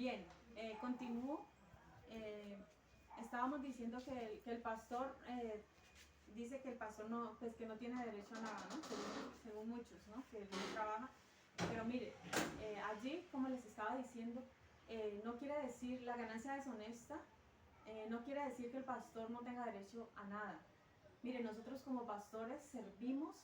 Bien, continúo. Eh, Estábamos diciendo que el pastor dice que el pastor no, pues que no tiene derecho a nada, ¿no? Según muchos, ¿no? Que él no trabaja. Pero mire, allí, como les estaba diciendo, no quiere decir la ganancia deshonesta, no quiere decir que el pastor no tenga derecho a nada. Mire, nosotros como pastores servimos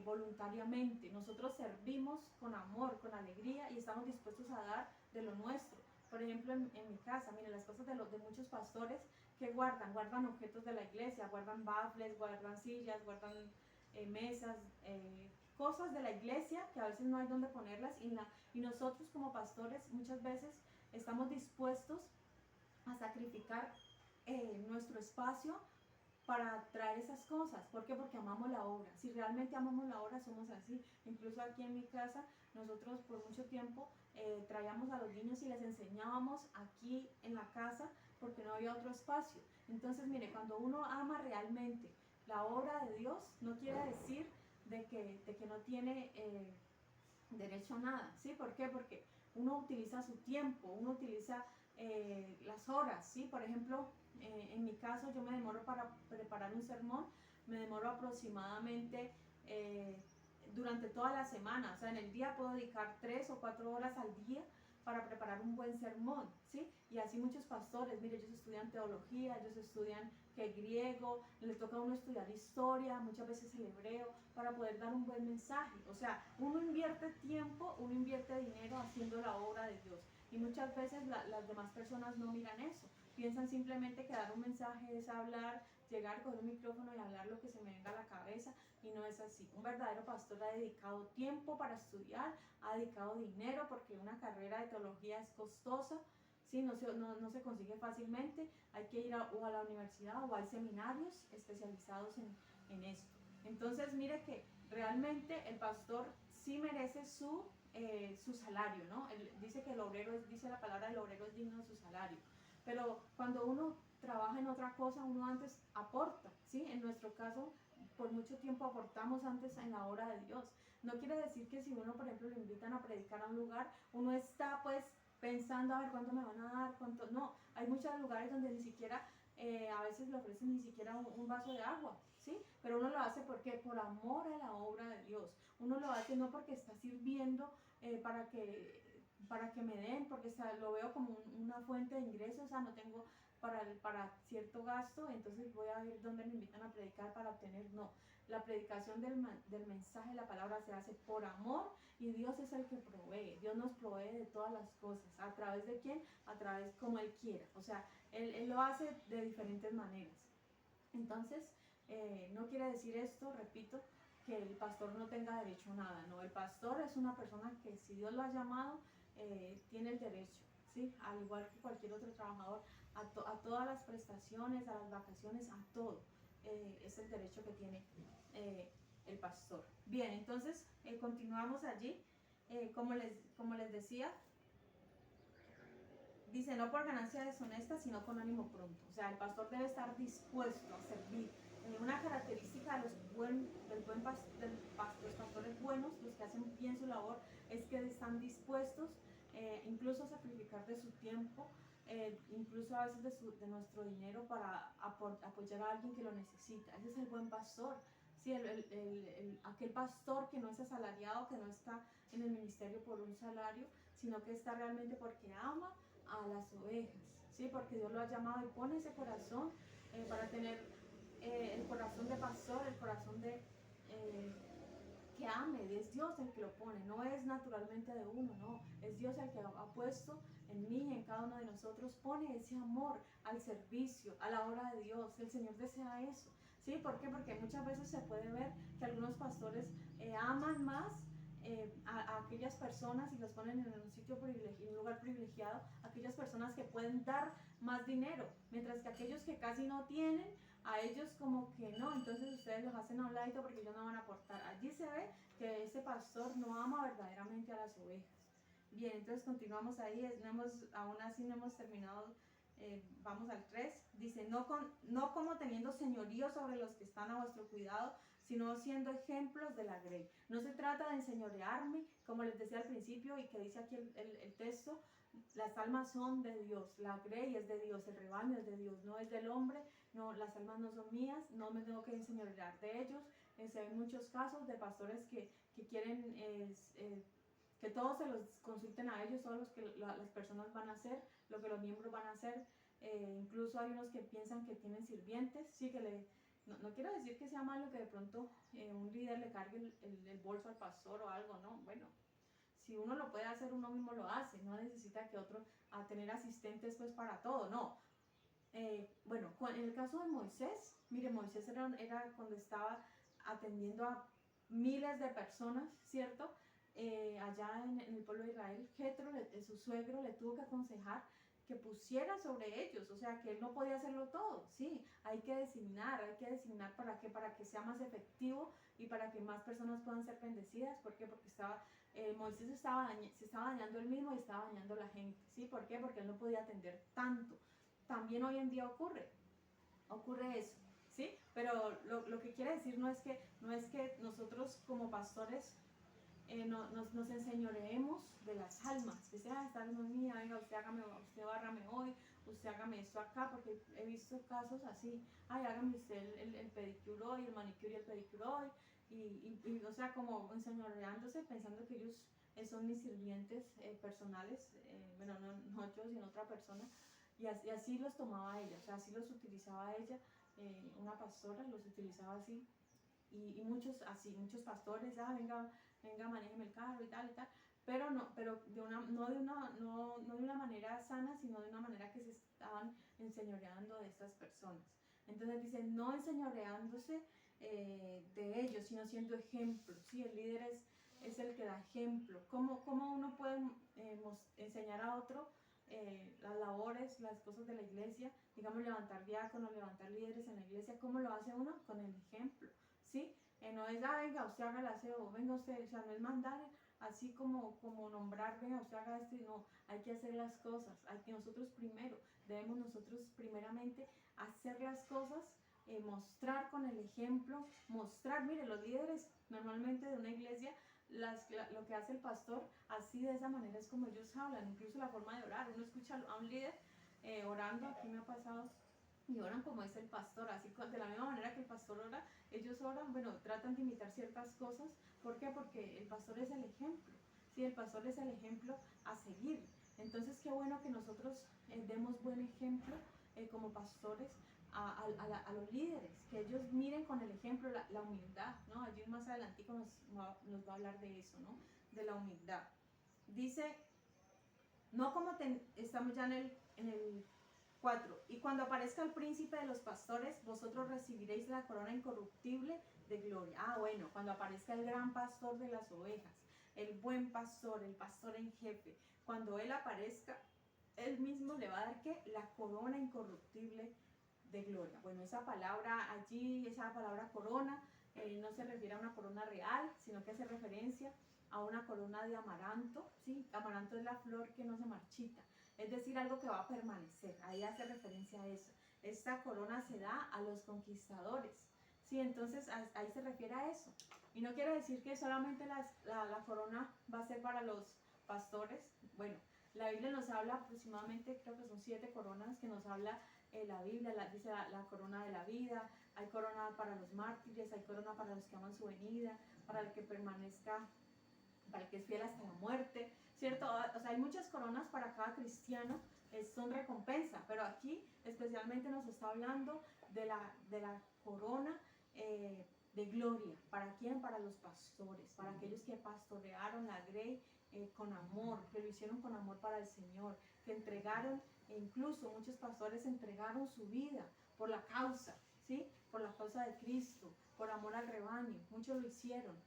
voluntariamente, nosotros servimos con amor, con alegría y estamos dispuestos a dar de lo nuestro. Por ejemplo, en mi casa, mire, las cosas de muchos pastores que guardan objetos de la iglesia, guardan baffles, guardan sillas, guardan mesas, cosas de la iglesia que a veces no hay donde ponerlas y nosotros como pastores muchas veces estamos dispuestos a sacrificar nuestro espacio para traer esas cosas. ¿Por qué? Porque amamos la obra. Si realmente amamos la obra, somos así. Incluso aquí en mi casa, nosotros por mucho tiempo traíamos a los niños y les enseñábamos aquí en la casa porque no había otro espacio. Entonces, mire, cuando uno ama realmente la obra de Dios, no quiere decir de que no tiene derecho a nada, ¿sí? ¿Por qué? Porque uno utiliza su tiempo, uno utiliza las horas, ¿sí? Por ejemplo, en mi caso yo me demoro para preparar un sermón, me demoro aproximadamente durante toda la semana, o sea, en el día puedo dedicar 3 o 4 horas al día para preparar un buen sermón, ¿sí? Y así muchos pastores, mire, ellos estudian teología, ellos estudian que griego, les toca a uno estudiar historia, muchas veces el hebreo, para poder dar un buen mensaje. O sea, uno invierte tiempo, uno invierte dinero haciendo la obra de Dios. Y muchas veces las demás personas no miran eso. Piensan simplemente que dar un mensaje es hablar, llegar con un micrófono y hablar lo que se me venga a la cabeza, y no es así. Un verdadero pastor ha dedicado tiempo para estudiar, ha dedicado dinero, porque una carrera de teología es costosa, ¿sí? No se consigue fácilmente, hay que ir o a la universidad o hay seminarios especializados en esto. Entonces, mire que realmente el pastor sí merece su salario, ¿no? Él dice que el obrero dice la palabra, el obrero es digno de su salario. Pero cuando uno trabaja en otra cosa, uno antes aporta, ¿sí? En nuestro caso, por mucho tiempo aportamos antes en la obra de Dios. No quiere decir que si uno, por ejemplo, lo invitan a predicar a un lugar, uno está pues pensando a ver cuánto me van a dar, cuánto. No, hay muchos lugares donde ni siquiera a veces le ofrecen ni siquiera un vaso de agua, ¿sí? Pero uno lo hace porque por amor a la obra de Dios. Uno lo hace no porque está sirviendo para que me den, porque lo veo como una fuente de ingresos, o sea, no tengo para cierto gasto, entonces voy a ir donde me invitan a predicar para obtener. No, la predicación del mensaje, la palabra se hace por amor, y Dios es el que provee. Dios nos provee de todas las cosas. ¿A través de quién? A través como Él quiera. O sea, Él lo hace de diferentes maneras. Entonces, no quiere decir esto, repito, que el pastor no tenga derecho a nada. No, el pastor es una persona que, si Dios lo ha llamado, tiene el derecho, ¿sí? Al igual que cualquier otro trabajador, a todas las prestaciones, a las vacaciones, a todo. Es el derecho que tiene el pastor. Bien, entonces continuamos allí. Como les decía, dice, no por ganancia deshonesta, sino con ánimo pronto. O sea, el pastor debe estar dispuesto a servir. Una característica de los pastores buenos, los que hacen bien su labor, es que están dispuestos incluso a sacrificar de su tiempo, incluso a veces de nuestro dinero, para apoyar a alguien que lo necesita. Ese es el buen pastor. Sí, aquel pastor que no es asalariado, que no está en el ministerio por un salario, sino que está realmente porque ama a las ovejas, ¿sí? Porque Dios lo ha llamado y pone ese corazón para tener el corazón de pastor, el corazón de que ame. Es Dios el que lo pone, no es naturalmente de uno, no, es Dios el que ha puesto en mí y en cada uno de nosotros, pone ese amor al servicio, a la obra de Dios. El Señor desea eso, ¿sí? ¿Por qué? Porque muchas veces se puede ver que algunos pastores aman más a aquellas personas y los ponen en un sitio privilegiado, en un lugar privilegiado, aquellas personas que pueden dar más dinero, mientras que aquellos que casi no tienen, a ellos como que no, entonces ustedes los hacen a un ladito porque ellos no van a aportar. Allí se ve que ese pastor no ama verdaderamente a las ovejas. Bien, entonces continuamos ahí, aún así no hemos terminado. Vamos al 3, dice, no como teniendo señorío sobre los que están a vuestro cuidado, sino siendo ejemplos de la grey. No se trata de enseñorearme, como les decía al principio y que dice aquí el texto, las almas son de Dios, la grey es de Dios, el rebaño es de Dios, no es del hombre, no, las almas no son mías, no me tengo que enseñorear de ellos. Se ven muchos casos de pastores que quieren que todos se los consulten a ellos, todos los que las personas van a hacer, lo que los miembros van a hacer. Incluso hay unos que piensan que tienen sirvientes, sí, no quiero decir que sea malo que de pronto un líder le cargue el bolso al pastor o algo, no, bueno, si uno lo puede hacer, uno mismo lo hace, no necesita que otro a tener asistentes pues para todo, no. Bueno, en el caso de Moisés, mire, Moisés era cuando estaba atendiendo a miles de personas, ¿cierto? Allá en el pueblo de Israel, Jetro, su suegro, le tuvo que aconsejar que pusiera sobre ellos, o sea, que él no podía hacerlo todo, sí, hay que designar ¿para qué? Para que sea más efectivo y para que más personas puedan ser bendecidas. ¿Por qué? Porque Moisés se estaba dañando él mismo y estaba dañando a la gente, ¿sí? ¿Por qué? Porque él no podía atender tanto. También hoy en día ocurre eso, ¿sí? Pero lo que quiere decir no es que nosotros como pastores nos enseñoreemos de las almas, que sea, esta alma es mía, venga, usted bárrame hoy, usted hágame esto acá, porque he visto casos así, ay, hágame usted el pedicure hoy, el manicure y el pedicure hoy, y o sea, como enseñoreándose, pensando que ellos son mis sirvientes personales, bueno, no yo, sino otra persona, y así los tomaba ella, o sea, así los utilizaba ella, una pastora los utilizaba así, y muchos pastores, venga, manéjeme el carro y tal, pero no de una manera sana, sino de una manera que se estaban enseñoreando de estas personas. Entonces dice, no enseñoreándose de ellos, sino siendo ejemplo, ¿sí? El líder es el que da ejemplo. ¿Cómo uno puede enseñar a otro las labores, las cosas de la iglesia? Digamos, levantar diáconos, levantar líderes en la iglesia. ¿Cómo lo hace uno? Con el ejemplo, ¿sí? No es, venga, usted haga el aseo, venga usted, o sea, no es mandar así como nombrar, venga, usted haga esto, y no, hay que hacer las cosas, debemos nosotros primeramente hacer las cosas, mostrar con el ejemplo, mire, los líderes normalmente de una iglesia, lo que hace el pastor, así de esa manera es como ellos hablan, incluso la forma de orar, uno escucha a un líder orando, aquí me ha pasado, y oran como es el pastor, así de la misma manera que el pastor ora, ellos oran, bueno, tratan de imitar ciertas cosas. ¿Por qué? Porque el pastor es el ejemplo, ¿sí? El pastor es el ejemplo a seguir. Entonces, qué bueno que nosotros demos buen ejemplo como pastores a los líderes, que ellos miren con el ejemplo la humildad, ¿no? Allí más adelantico nos va a hablar de eso, ¿no? De la humildad. Dice, no como estamos ya en el 4. Y cuando aparezca el príncipe de los pastores, vosotros recibiréis la corona incorruptible de gloria. Bueno, cuando aparezca el gran pastor de las ovejas, el buen pastor, el pastor en jefe, cuando él aparezca, él mismo le va a dar ¿qué? La corona incorruptible de gloria. Bueno, esa palabra allí, esa palabra corona, no se refiere a una corona real, sino que hace referencia a una corona de amaranto, ¿sí? Amaranto es la flor que no se marchita, es decir, algo que va a permanecer. Ahí hace referencia a eso. Esta corona se da a los conquistadores, ¿sí? Entonces ahí se refiere a eso. Y no quiere decir que solamente la corona va a ser para los pastores. Bueno, la Biblia nos habla aproximadamente, creo que son 7 coronas que nos habla la Biblia, dice la corona de la vida, hay corona para los mártires, hay corona para los que aman su venida, para el que permanezca, para el que es fiel hasta la muerte, ¿cierto? O sea, hay muchas coronas para cada cristiano, son recompensa, pero aquí especialmente nos está hablando de la corona de gloria. ¿Para quién? Para los pastores, para aquellos que pastorearon la grey con amor, que lo hicieron con amor para el Señor, que entregaron, e incluso muchos pastores entregaron su vida por la causa, ¿sí? Por la causa de Cristo, por amor al rebaño, muchos lo hicieron.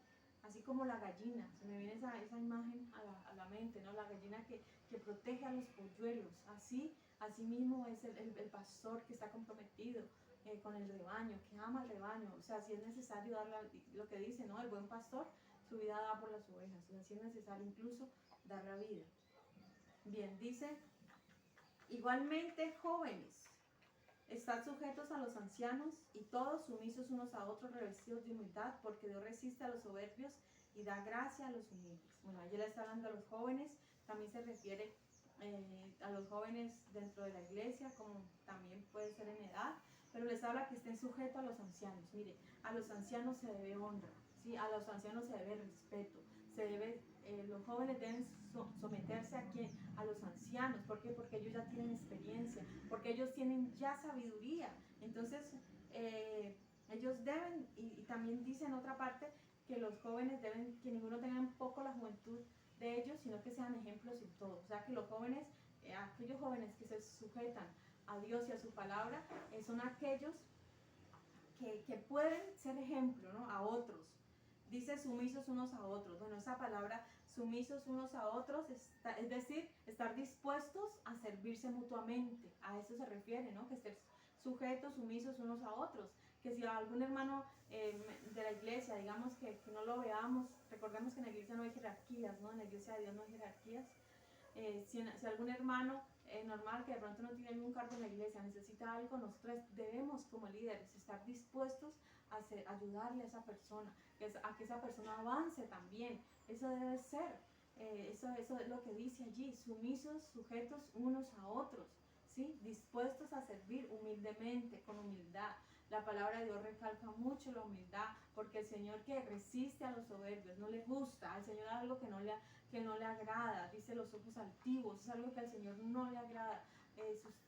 Así como la gallina, se me viene esa imagen a la mente, ¿no? La gallina que protege a los polluelos, así mismo es el pastor que está comprometido con el rebaño, que ama al rebaño. O sea, si es necesario darle, lo que dice, ¿no? El buen pastor, su vida da por las ovejas. O sea, si es necesario incluso dar la vida. Bien, dice, igualmente jóvenes, estad sujetos a los ancianos y todos sumisos unos a otros, revestidos de humildad, porque Dios resiste a los soberbios y da gracia a los humildes. Bueno, ella le está hablando a los jóvenes, también se refiere a los jóvenes dentro de la iglesia, como también puede ser en edad, pero les habla que estén sujetos a los ancianos. Mire, a los ancianos se debe honra, ¿sí? A los ancianos se debe respeto, los jóvenes deben someterse a los ancianos. ¿Por qué? Porque ellos ya tienen experiencia, porque ellos tienen ya sabiduría. Entonces, ellos deben, y también dice en otra parte, que los jóvenes deben, que ninguno tenga un poco la juventud de ellos, sino que sean ejemplos en todo. O sea, que los jóvenes, aquellos jóvenes que se sujetan a Dios y a su palabra, son aquellos que pueden ser ejemplo, ¿no?, a otros. Dice sumisos unos a otros. Bueno, esa palabra sumisos unos a otros, es decir, estar dispuestos a servirse mutuamente. A eso se refiere, ¿no? Que estén sujetos, sumisos unos a otros. Que si algún hermano de la iglesia, digamos que no lo veamos, recordemos que en la iglesia no hay jerarquías, ¿no? En la iglesia de Dios no hay jerarquías. Si algún hermano normal que de pronto no tiene ningún cargo en la iglesia necesita algo, nosotros debemos como líderes estar dispuestos a ayudarle a esa persona, a que esa persona avance también. Eso debe ser, eso es lo que dice allí, sumisos, sujetos unos a otros, ¿sí? Dispuestos a servir humildemente, con humildad. La palabra de Dios recalca mucho la humildad, porque el Señor que resiste a los soberbios, no le gusta, al Señor algo que no le agrada, dice los ojos altivos, es algo que al Señor no le agrada.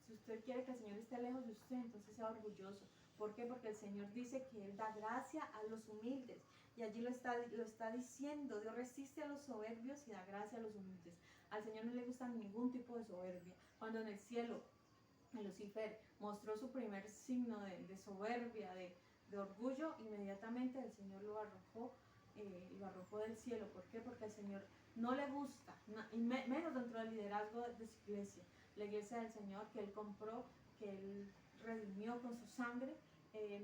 Si usted quiere que el Señor esté lejos de usted, entonces sea orgulloso. ¿Por qué? Porque el Señor dice que Él da gracia a los humildes, y allí lo está diciendo, Dios resiste a los soberbios y da gracia a los humildes. Al Señor no le gusta ningún tipo de soberbia. Cuando en el cielo Lucifer mostró su primer signo de soberbia, de orgullo, inmediatamente el Señor lo arrojó del cielo. ¿Por qué? Porque al Señor no le gusta, y menos dentro del liderazgo de su iglesia, la iglesia del Señor que Él compró, que Él redimió con su sangre.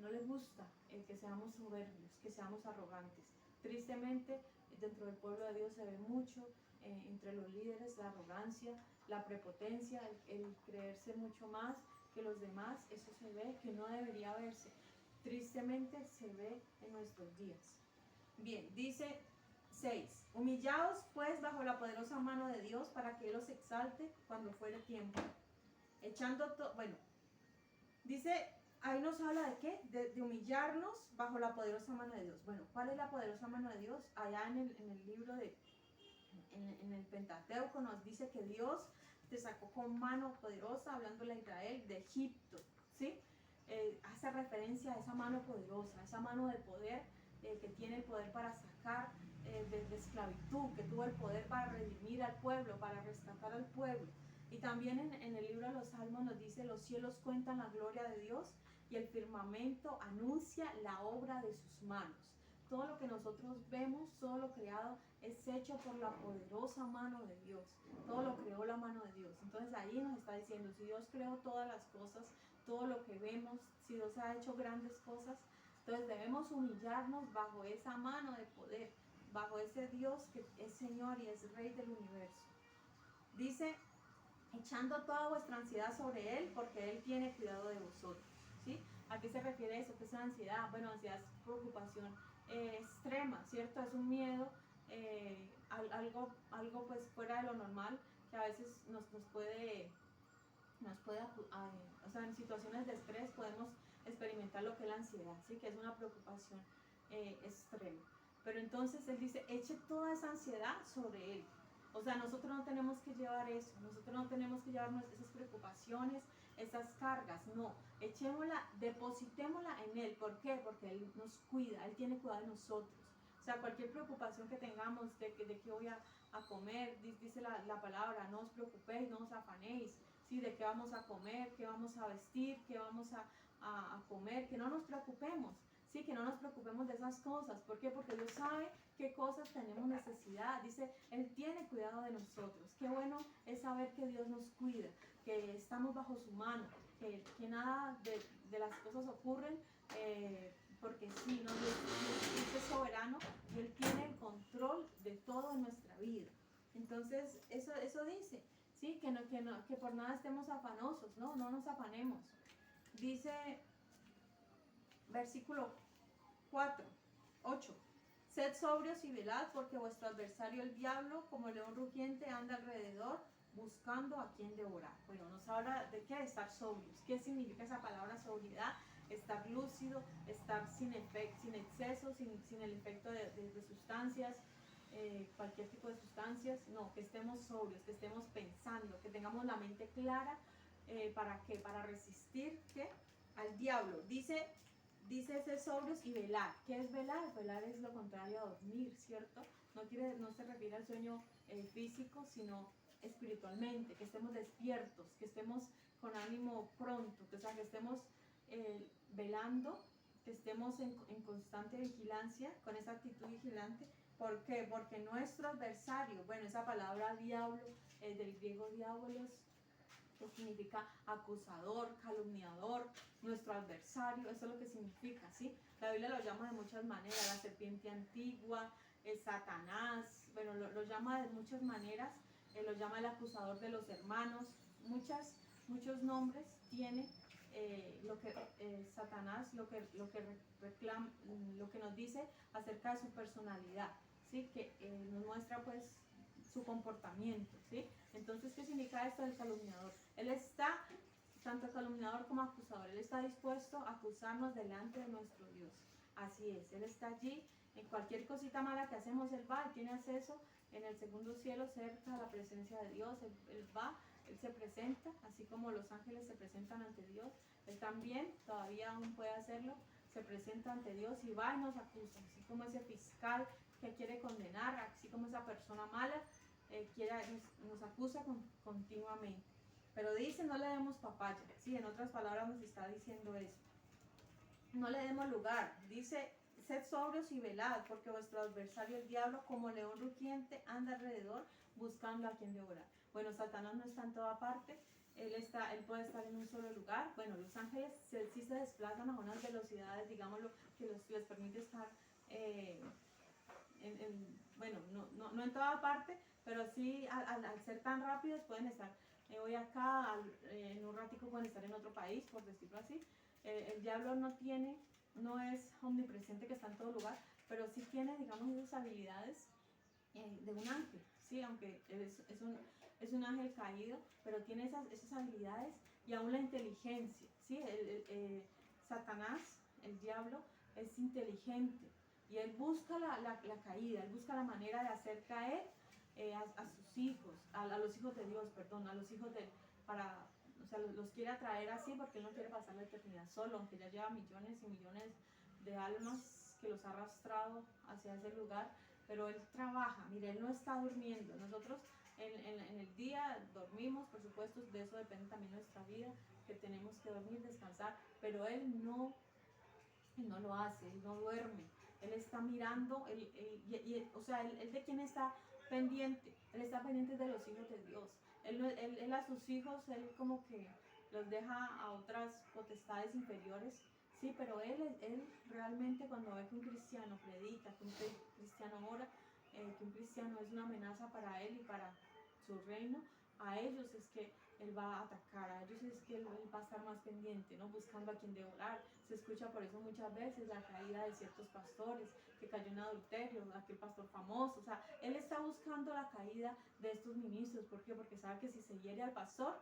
No le gusta que seamos soberbios, que seamos arrogantes. Tristemente, dentro del pueblo de Dios se ve mucho entre los líderes la arrogancia, la prepotencia, el creerse mucho más que los demás. Eso se ve, que no debería verse. Tristemente se ve en nuestros días. Bien, dice 6. Humillaos pues bajo la poderosa mano de Dios para que Él os exalte cuando fuere tiempo. Dice, ahí nos habla de qué, de humillarnos bajo la poderosa mano de Dios. Bueno, ¿cuál es la poderosa mano de Dios? Allá en el libro en el Pentateuco nos dice que Dios te sacó con mano poderosa, hablándole a Israel, de Egipto, ¿sí? Hace referencia a esa mano poderosa, a esa mano de poder, que tiene el poder para sacar de esclavitud, que tuvo el poder para redimir al pueblo, para rescatar al pueblo. Y también en el libro de los Salmos nos dice, los cielos cuentan la gloria de Dios y el firmamento anuncia la obra de sus manos. Todo lo que nosotros vemos, todo lo creado, es hecho por la poderosa mano de Dios. Todo lo creó la mano de Dios. Entonces ahí nos está diciendo, si Dios creó todas las cosas, todo lo que vemos, si Dios ha hecho grandes cosas, entonces debemos humillarnos bajo esa mano de poder, bajo ese Dios que es Señor y es Rey del universo. Dice, echando toda vuestra ansiedad sobre Él, porque Él tiene cuidado de vosotros, ¿sí? ¿A qué se refiere eso? ¿Qué es ansiedad? Bueno, ansiedad es preocupación extrema, ¿cierto? Es un miedo, algo pues fuera de lo normal, que a veces nos puede, o sea, en situaciones de estrés podemos experimentar lo que es la ansiedad, ¿sí? Que es una preocupación extrema. Pero entonces Él dice, eche toda esa ansiedad sobre Él. O sea, nosotros no tenemos que llevar eso, nosotros no tenemos que llevarnos esas preocupaciones, esas cargas, no. Echémosla, depositémosla en Él. ¿Por qué? Porque Él nos cuida, Él tiene cuidado de nosotros. O sea, cualquier preocupación que tengamos de qué voy a comer, dice la palabra, no os preocupéis, no os afanéis, ¿sí? De qué vamos a comer, qué vamos a vestir, qué vamos a comer, que no nos preocupemos. Sí, que no nos preocupemos de esas cosas. ¿Por qué? Porque Dios sabe qué cosas tenemos necesidad. Dice, Él tiene cuidado de nosotros. Qué bueno es saber que Dios nos cuida, que estamos bajo su mano, que nada de las cosas ocurren porque sí, ¿no? Dios es soberano y Él tiene el control de todo en nuestra vida. Entonces, eso dice, ¿sí? Que por nada estemos afanosos, ¿no? No nos afanemos. Dice, versículo 8. Sed sobrios y velad, porque vuestro adversario el diablo, como león rugiente, anda alrededor buscando a quién devorar. Bueno, nos habla de qué, de estar sobrios. ¿Qué significa esa palabra sobriedad? Estar lúcido, estar sin exceso, sin el efecto de sustancias, cualquier tipo de sustancias. No, que estemos sobrios, que estemos pensando, que tengamos la mente clara. ¿Para qué? Para resistir, ¿qué? Al diablo. Dice ser sobrios y velar. ¿Qué es velar? Velar es lo contrario a dormir, ¿cierto? No se refiere al sueño físico, sino espiritualmente, que estemos despiertos, que estemos con ánimo pronto, o sea, que estemos velando, que estemos en constante vigilancia, con esa actitud vigilante. ¿Por qué? Porque nuestro adversario, bueno, esa palabra diablo, del griego diabolos, que significa acusador, calumniador, nuestro adversario, eso es lo que significa, ¿sí? La Biblia lo llama de muchas maneras, la serpiente antigua, Satanás, bueno, lo llama de muchas maneras, lo llama el acusador de los hermanos, muchos nombres tiene lo que Satanás, lo que reclama, lo que nos dice acerca de su personalidad, ¿sí? Que nos muestra pues su comportamiento, ¿sí? Entonces, ¿qué significa esto del calumniador? Él está, tanto calumniador como acusador, él está dispuesto a acusarnos delante de nuestro Dios. Así es, él está allí, en cualquier cosita mala que hacemos, él va, él tiene acceso en el segundo cielo, cerca a la presencia de Dios, él va, él se presenta, así como los ángeles se presentan ante Dios, él también, todavía aún puede hacerlo, se presenta ante Dios y va y nos acusa, así como ese fiscal que quiere condenar, así como esa persona mala, nos acusa continuamente. Pero dice, no le demos papaya, ¿sí? En otras palabras nos está diciendo eso. No le demos lugar. Dice, sed sobrios y velad, porque vuestro adversario el diablo, como león rugiente, anda alrededor buscando a quien devorar. Bueno, Satanás no está en toda parte. Él puede estar en un solo lugar. Bueno, los ángeles sí se desplazan a unas velocidades, digámoslo, que les permite estar bueno, no en toda parte, pero sí al ser tan rápidos pueden estar hoy acá, en un ratico pueden estar en otro país, por decirlo así. El diablo no es omnipresente, que está en todo lugar, pero sí tiene, digamos, esas habilidades de un ángel, ¿sí? Aunque es un ángel caído, pero tiene esas habilidades y aún la inteligencia, ¿sí? Satanás, el diablo, es inteligente y él busca la caída, él busca la manera de hacer caer a sus hijos, a los hijos de Dios, perdón, a los hijos o sea, los quiere atraer así porque él no quiere pasar la eternidad solo, aunque ya lleva millones y millones de almas que los ha arrastrado hacia ese lugar, pero él trabaja, mire, él no está durmiendo. Nosotros en el día dormimos, por supuesto, de eso depende también nuestra vida, que tenemos que dormir, descansar, pero él no lo hace, él no duerme, él está mirando, o sea, él de quién está pendiente, él está pendiente de los hijos de Dios, él a sus hijos, él como que los deja a otras potestades inferiores, sí, pero él realmente cuando ve que un cristiano predica, que un cristiano ora, que un cristiano es una amenaza para él y para su reino, a ellos es que él va a atacar, a ellos es que él va a estar más pendiente, ¿no? Buscando a quien devorar. Se escucha por eso muchas veces la caída de ciertos pastores, que cayó en adulterio, aquel pastor famoso, o sea, él está buscando la caída de estos ministros. ¿Por qué? Porque sabe que si se hiere al pastor,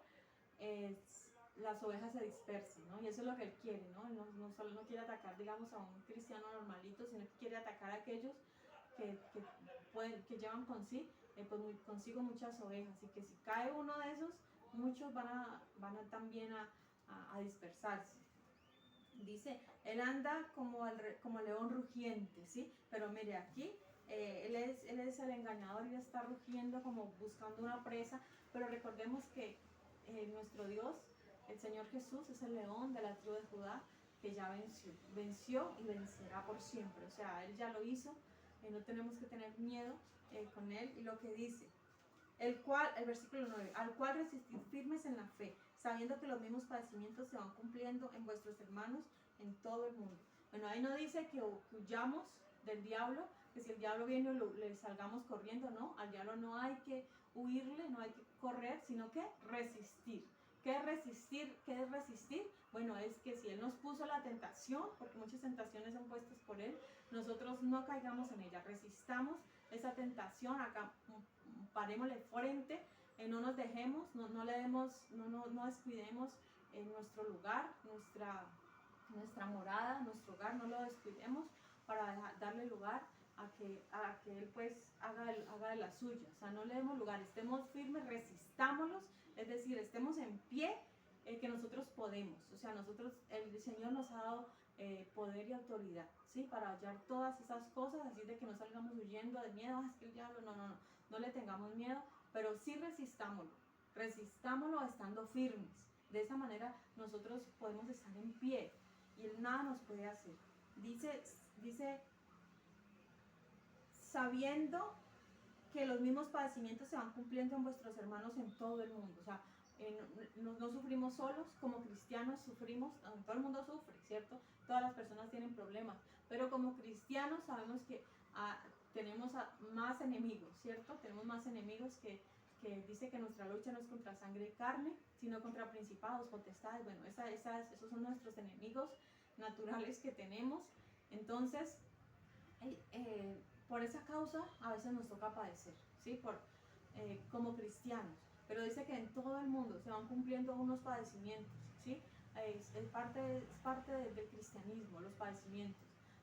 las ovejas se dispersan, ¿no? Y eso es lo que él quiere, ¿no? Él no solo no quiere atacar, digamos, a un cristiano normalito, sino que quiere atacar a aquellos que llevan consigo muchas ovejas, y que si cae uno de esos, muchos van a también a dispersarse. Dice, él anda como león rugiente, ¿sí? Pero mire, aquí él es el engañador y está rugiendo como buscando una presa, pero recordemos que nuestro Dios, el Señor Jesús, es el león de la tribu de Judá, que ya venció y vencerá por siempre. O sea, él ya lo hizo, no tenemos que tener miedo con él. Y lo que dice, el versículo 9, al cual resistid firmes en la fe, sabiendo que los mismos padecimientos se van cumpliendo en vuestros hermanos en todo el mundo. Bueno, ahí no dice que huyamos del diablo, que si el diablo viene le salgamos corriendo, no, al diablo no hay que huirle, no hay que correr, sino que resistir. ¿Qué es resistir? ¿Qué es resistir? Bueno, es que si él nos puso la tentación, porque muchas tentaciones son puestas por él, nosotros no caigamos en ella, resistamos esa tentación, acá parémosle frente, no nos dejemos, no le demos, no descuidemos en nuestro lugar, nuestra morada, nuestro hogar, no lo descuidemos para darle lugar a que Él pues haga de la suya. O sea, no le demos lugar, estemos firmes, resistámoslos, es decir, estemos en pie, que nosotros podemos. O sea, el Señor nos ha dado poder y autoridad, ¿sí? Para hallar todas esas cosas, así de que no salgamos huyendo de miedo, es que el diablo, no le tengamos miedo, pero sí resistámoslo estando firmes. De esa manera nosotros podemos estar en pie y Él nada nos puede hacer. Dice, sabiendo que los mismos padecimientos se van cumpliendo en vuestros hermanos en todo el mundo. O sea, no sufrimos solos, como cristianos sufrimos, todo el mundo sufre, ¿cierto? Todas las personas tienen problemas, pero como cristianos sabemos que tenemos más enemigos, ¿cierto? Tenemos más enemigos que dice que nuestra lucha no es contra sangre y carne, sino contra principados, potestades. Bueno, esos son nuestros enemigos naturales que tenemos. Entonces, por esa causa a veces nos toca padecer, ¿sí? Como cristianos. Pero dice que en todo el mundo se van cumpliendo unos padecimientos, ¿sí? Es parte del cristianismo, los padecimientos.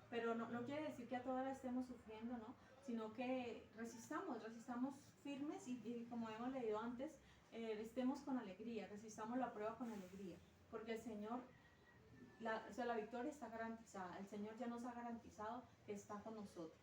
Pero no quiere decir que a todas las estemos sufriendo, ¿no? Sino que resistamos firmes y como hemos leído antes, estemos con alegría, resistamos la prueba con alegría. Porque el Señor, la victoria está garantizada. El Señor ya nos ha garantizado que está con nosotros.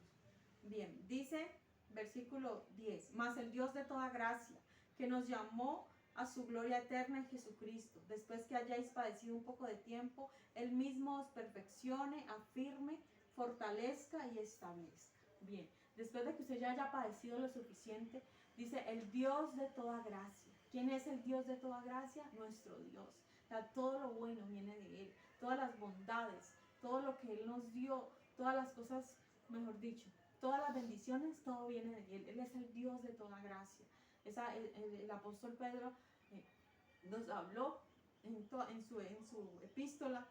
Bien, dice versículo 10, mas el Dios de toda gracia, que nos llamó a su gloria eterna en Jesucristo, después que hayáis padecido un poco de tiempo, Él mismo os perfeccione, afirme, fortalezca y establezca. Bien, después de que usted ya haya padecido lo suficiente, dice el Dios de toda gracia. ¿Quién es el Dios de toda gracia? Nuestro Dios. O sea, todo lo bueno viene de Él, todas las bondades, todo lo que Él nos dio, todas las cosas, mejor dicho, todas las bendiciones, todo viene de Él. Él es el Dios de toda gracia. El apóstol Pedro nos habló en su epístola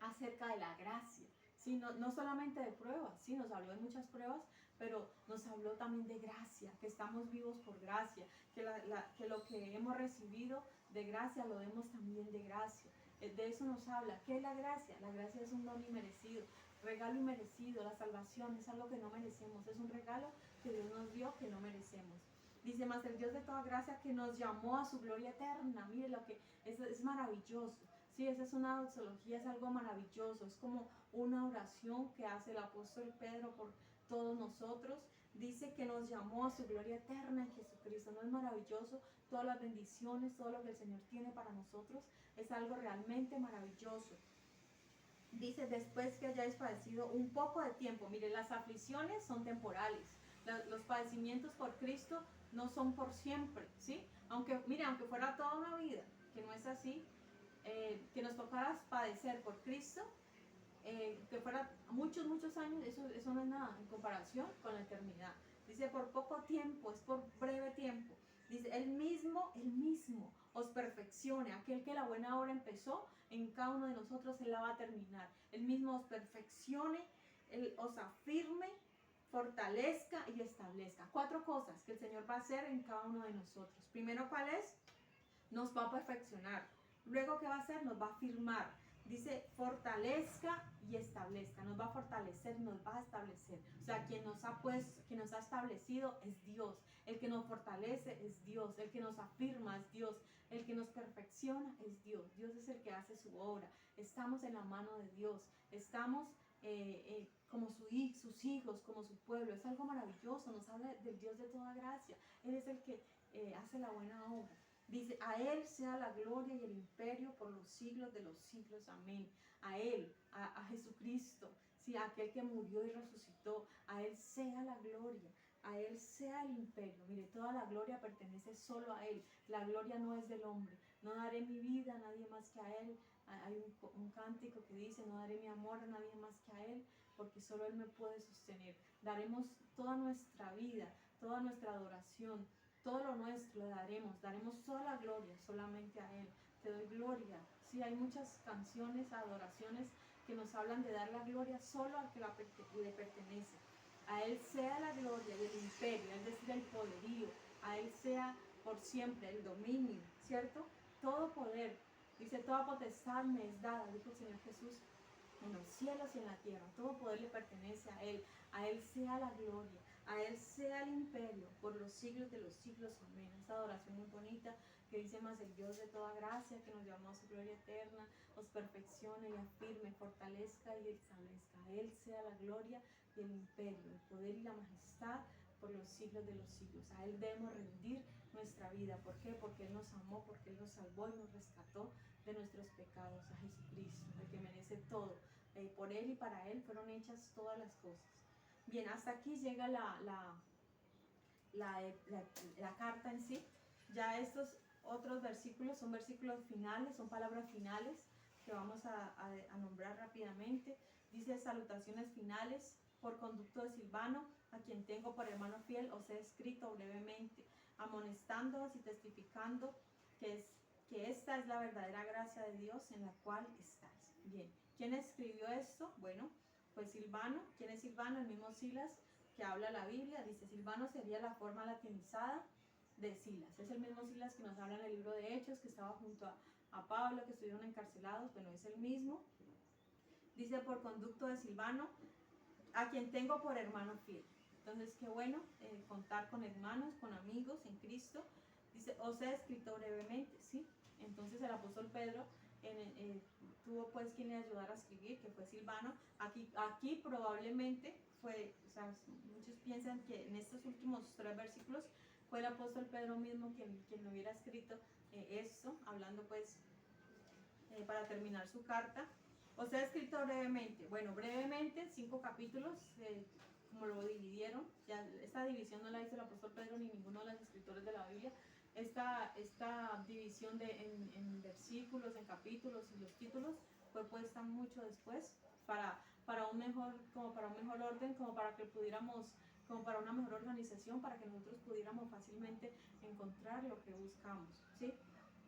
acerca de la gracia. ¿Sí? No solamente de pruebas, ¿sí? Nos habló de muchas pruebas, pero nos habló también de gracia, que estamos vivos por gracia, que lo que hemos recibido de gracia lo demos también de gracia. De eso nos habla. ¿Qué es la gracia? La gracia es un don inmerecido, regalo inmerecido. La salvación es algo que no merecemos, es un regalo que Dios nos dio que no merecemos. Dice, más el Dios de toda gracia que nos llamó a su gloria eterna. Mire lo que es maravilloso. Sí, esa es una doxología, es algo maravilloso, es como una oración que hace el apóstol Pedro por todos nosotros. Dice que nos llamó a su gloria eterna en Jesucristo. ¿No es maravilloso? Todas las bendiciones, todo lo que el Señor tiene para nosotros, es algo realmente maravilloso. Dice, después que hayáis padecido un poco de tiempo. Mire, las aflicciones son temporales. Los padecimientos por Cristo no son por siempre, ¿sí? Aunque fuera toda una vida, que no es así, que nos tocara padecer por Cristo, que fuera muchos años, eso no es nada en comparación con la eternidad. Dice, por poco tiempo, es por breve tiempo. Dice, Él mismo os perfeccione. Aquel que la buena obra empezó en cada uno de nosotros, Él la va a terminar. Él mismo os perfeccione, Él os afirme, fortalezca y establezca. 4 cosas que el Señor va a hacer en cada uno de nosotros. Primero, ¿cuál es? Nos va a perfeccionar. Luego, ¿qué va a hacer? Nos va a afirmar. Dice, fortalezca y establezca. Nos va a fortalecer, nos va a establecer. O sea, quien nos ha establecido es Dios. El que nos fortalece es Dios. El que nos afirma es Dios. El que nos perfecciona es Dios. Dios es el que hace su obra. Estamos en la mano de Dios. Estamos como sus hijos, como su pueblo. Es algo maravilloso. Nos habla del Dios de toda gracia. Él es el que hace la buena obra. Dice, a Él sea la gloria y el imperio por los siglos de los siglos. Amén. A Él, a Jesucristo, sí, a aquel que murió y resucitó. A Él sea la gloria, a Él sea el imperio. Mire, toda la gloria pertenece solo a Él. La gloria no es del hombre. No daré mi vida a nadie más que a Él. Hay un cántico que dice, no daré mi amor a nadie más que a Él, porque solo Él me puede sostener. Daremos toda nuestra vida, toda nuestra adoración, todo lo nuestro le daremos toda la gloria solamente a Él. Te doy gloria. Sí, hay muchas canciones, adoraciones que nos hablan de dar la gloria solo al que le pertenece. A Él sea la gloria y el imperio, es decir, el poderío. A Él sea por siempre, el dominio, ¿cierto? Todo poder, dice, toda potestad me es dada, dijo el Señor Jesús, en los cielos y en la tierra. Todo poder le pertenece a Él sea la gloria, a Él sea el imperio, por los siglos de los siglos, amén. Esta adoración muy bonita que dice más el Dios de toda gracia, que nos llama a su gloria eterna, os perfeccione y afirme, fortalezca y establezca. A Él sea la gloria y el imperio, el poder y la majestad por los siglos de los siglos. A Él debemos rendir nuestra vida. ¿Por qué? Porque Él nos amó, porque Él nos salvó y nos rescató de nuestros pecados, a Jesucristo, el que merece todo. Por Él y para Él fueron hechas todas las cosas. Bien, hasta aquí llega la carta en sí. Ya estos otros versículos son versículos finales, son palabras finales que vamos a nombrar rápidamente. Dice: salutaciones finales por conducto de Silvano, a quien tengo por hermano fiel, os he escrito brevemente, amonestándoos y testificando que esta es la verdadera gracia de Dios en la cual estáis. Bien, ¿quién escribió esto? Bueno, pues Silvano. ¿Quién es Silvano? El mismo Silas que habla la Biblia. Dice: Silvano sería la forma latinizada de Silas. Es el mismo Silas que nos habla en el libro de Hechos, que estaba junto a Pablo, que estuvieron encarcelados. Bueno, es el mismo. Dice: por conducto de Silvano, a quien tengo por hermano fiel. Entonces, qué bueno contar con hermanos, con amigos en Cristo. Dice: os he escrito brevemente, ¿sí? Entonces el apóstol Pedro tuvo pues quien le ayudara a escribir, que fue Silvano. Aquí probablemente fue, o sea, muchos piensan que en estos últimos 3 versículos fue el apóstol Pedro mismo quien lo hubiera escrito esto, hablando pues para terminar su carta. Os he escrito brevemente, bueno, brevemente, 5 capítulos, como lo dividieron. Ya esta división no la hizo el apóstol Pedro ni ninguno de los escritores de la Biblia. Esta división en versículos, en capítulos y los títulos fue puesta mucho después para un mejor orden, como para que pudiéramos, como para una mejor organización, para que nosotros pudiéramos fácilmente encontrar lo que buscamos, ¿sí?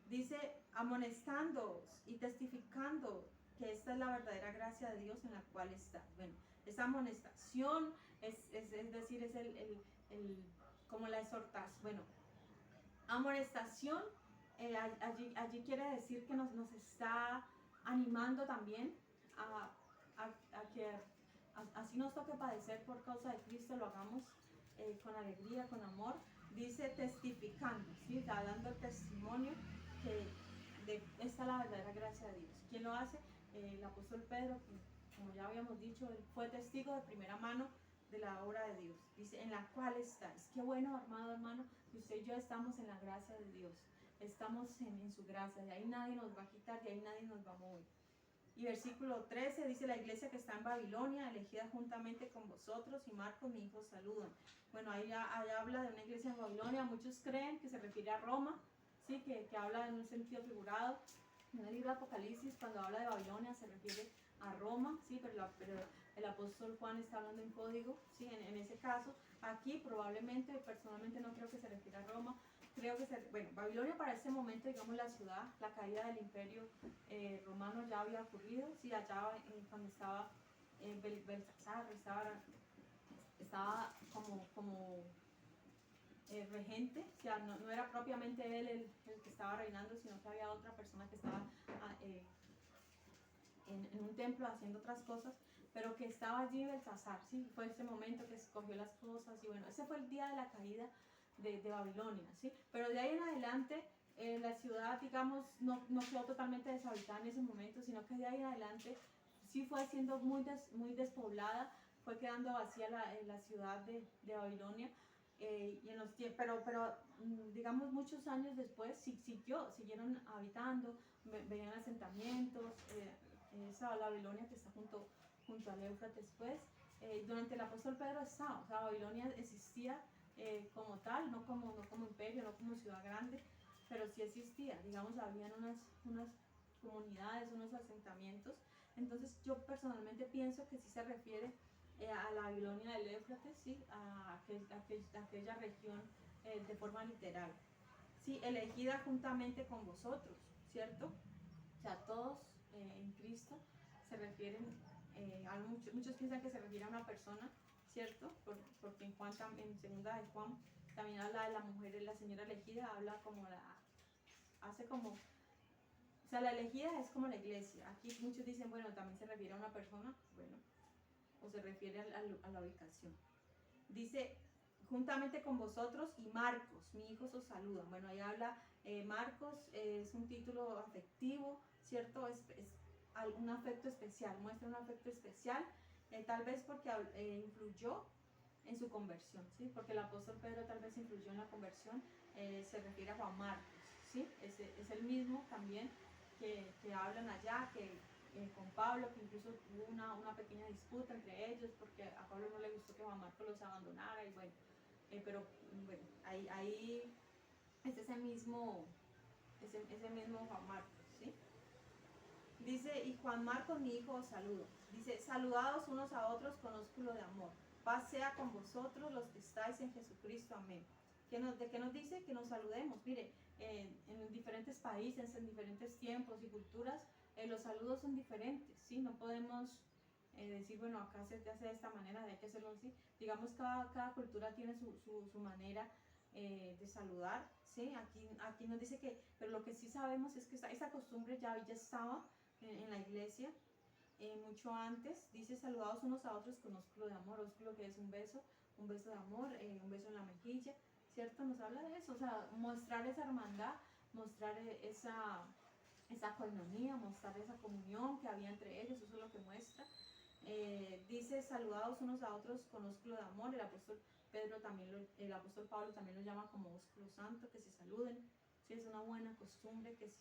Dice: amonestándoos y testificando que esta es la verdadera gracia de Dios en la cual está. Bueno, esa amonestación es decir, es como la exhortación. Bueno, amonestación, allí quiere decir que nos está animando también a que así nos toque padecer por causa de Cristo, lo hagamos con alegría, con amor. Dice: testificando, ¿sí? Está dando testimonio que esta es la verdadera gracia de Dios. ¿Quién lo hace? El apóstol Pedro, que como ya habíamos dicho, él fue testigo de primera mano de la obra de Dios. Dice: en la cual estáis. Qué bueno, amado hermano, que usted y yo estamos en la gracia de Dios. Estamos en su gracia. De ahí nadie nos va a quitar, de ahí nadie nos va a mover. Y versículo 13 dice: la iglesia que está en Babilonia, elegida juntamente con vosotros, y Marcos mi hijo saludan. Bueno, ahí habla de una iglesia en Babilonia. Muchos creen que se refiere a Roma, ¿sí? que habla en un sentido figurado. En el libro de Apocalipsis, cuando habla de Babilonia, se refiere a Roma, ¿sí? pero el apóstol Juan está hablando en código, ¿sí? en ese caso. Aquí probablemente, personalmente no creo que se refiere a Roma. Creo que Babilonia para ese momento, digamos, la ciudad, la caída del imperio romano ya había ocurrido, sí, allá cuando estaba Belsasar, estaba como regente, o sea, no era propiamente él el que estaba reinando, sino que había otra persona que estaba en un templo haciendo otras cosas, pero que estaba allí Belsasar, ¿sí? Fue ese momento que escogió las cosas, y bueno, ese fue el día de la caída de Babilonia, ¿sí? Pero de ahí en adelante la ciudad, digamos, no quedó totalmente deshabitada en ese momento, sino que de ahí en adelante sí fue siendo muy despoblada, fue quedando vacía la ciudad de Babilonia. Y en los pero digamos muchos años después siguieron habitando, venían asentamientos, esa Babilonia que está junto al Éufrates, pues, durante el apóstol Pedro estaba, o sea, Babilonia existía como tal, no como imperio, no como ciudad grande, pero sí existía, digamos, habían unas comunidades, unos asentamientos. Entonces yo personalmente pienso que sí se refiere a la Babilonia del Éufrates, ¿sí? a aquella región de forma literal, ¿sí? Elegida juntamente con vosotros, ¿cierto? O sea, todos en Cristo se refieren muchos piensan que se refiere a una persona, ¿cierto? Porque en segunda de Juan También habla de la mujer, la señora elegida, habla como hace como, o sea, la elegida es como la iglesia. Aquí muchos dicen, bueno, también se refiere a una persona, bueno, o se refiere a la ubicación. Dice, juntamente con vosotros y Marcos, mi hijo os saluda. Bueno, ahí habla, Marcos es un título afectivo, ¿cierto? Es un afecto especial, muestra un afecto especial, tal vez porque influyó en su conversión, ¿sí? Porque el apóstol Pedro tal vez influyó en la conversión, se refiere a Juan Marcos, ¿sí? Es el mismo también que hablan allá, que con Pablo, que incluso hubo una pequeña disputa entre ellos, porque a Pablo no le gustó que Juan Marcos los abandonara, y bueno, pero bueno, ahí es ese mismo Juan Marcos, ¿sí? Dice, y Juan Marcos, mi hijo, os saludo. Dice, saludados unos a otros con ósculo de amor. Paz sea con vosotros los que estáis en Jesucristo. Amén. ¿De qué nos dice? Que nos saludemos. Mire, en diferentes países, en diferentes tiempos y culturas, los saludos son diferentes, ¿sí? No podemos decir, bueno, acá se hace de esta manera, hay que hacerlo así. Digamos, cada cultura tiene su manera de saludar, ¿sí? Aquí nos dice que, pero lo que sí sabemos es que esa costumbre ya estaba en la iglesia mucho antes. Dice, saludados unos a otros con ósculo de amor. Ósculo, que es un beso de amor, un beso en la mejilla, ¿cierto? Nos habla de eso, o sea, mostrar esa hermandad, mostrar esa coinonía, mostrar esa comunión que había entre ellos, eso es lo que muestra. Dice, saludados unos a otros con ósculo de amor. El apóstol el apóstol Pablo también lo llama como ósculo santo, que se saluden. Sí, es una buena costumbre que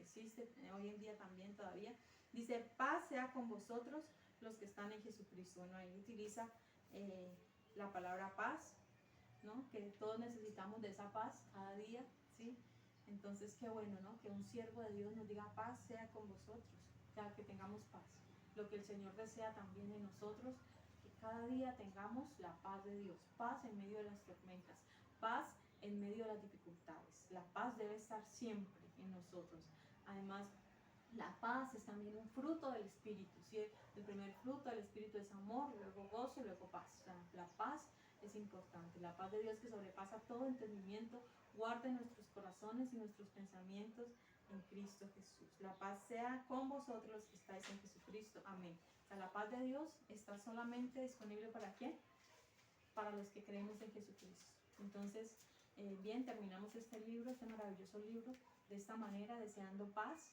existe hoy en día también todavía. Dice, paz sea con vosotros los que están en Jesucristo. Bueno, ahí utiliza la palabra paz, ¿no? Que todos necesitamos de esa paz cada día, ¿sí? Entonces, qué bueno, ¿no? Que un siervo de Dios nos diga, paz sea con vosotros, ya que tengamos paz. Lo que el Señor desea también en nosotros, que cada día tengamos la paz de Dios, paz en medio de las tormentas, paz en medio de las dificultades. La paz debe estar siempre en nosotros. Además, la paz es también un fruto del Espíritu, ¿sí? El primer fruto del Espíritu es amor, luego gozo, luego paz. O sea, la paz es importante. La paz de Dios, que sobrepasa todo entendimiento, guarde nuestros corazones y nuestros pensamientos en Cristo Jesús. La paz sea con vosotros los que estáis en Jesucristo. Amén. O sea, la paz de Dios está solamente disponible ¿para quién? Para los que creemos en Jesucristo. Entonces, bien, terminamos este libro, este maravilloso libro, de esta manera, deseando paz,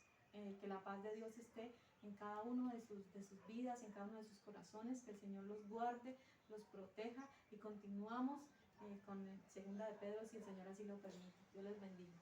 que la paz de Dios esté en cada uno de sus vidas, en cada uno de sus corazones, que el Señor los guarde, los proteja, y continuamos con segunda de Pedro, si el Señor así lo permite. Dios les bendiga.